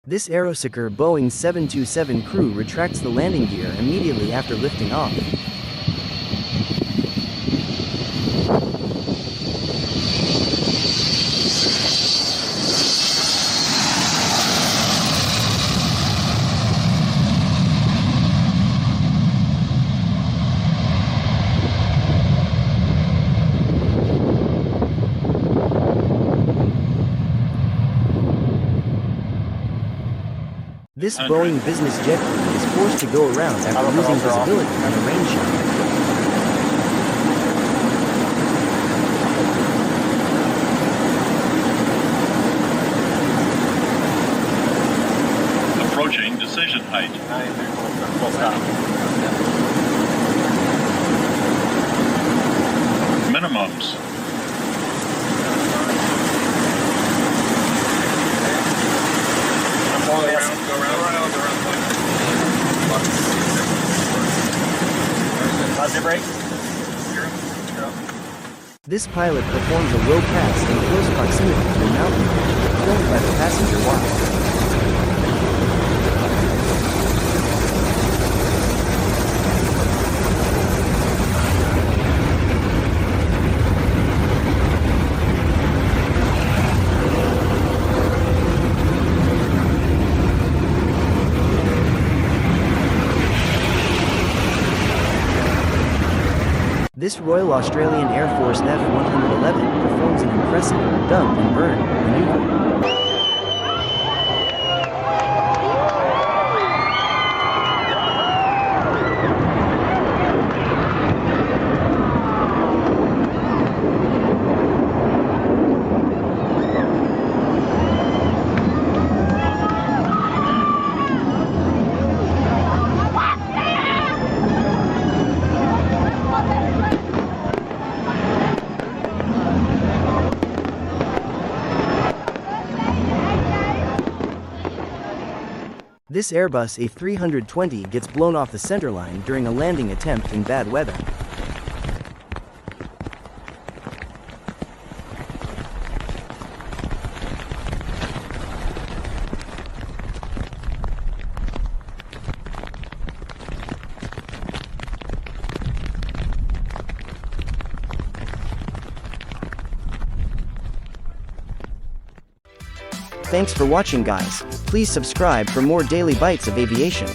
This Aerosucre Boeing 727 crew retracts the landing gear immediately after lifting off. This Boeing Business Jet crew is forced to go around after losing visibility on a rain shower. Approaching decision height. Full stop. Minimums. Go around. Positive brake. This pilot performs a low pass in close proximity to a mountain ridge, filmed by the passenger watch. This Royal Australian Air Force F-111 performs an impressive dump and burn maneuver. This Airbus A320 gets blown off the centerline during a landing attempt in bad weather. Thanks for watching, guys. Please subscribe for more Daily Bites of Aviation.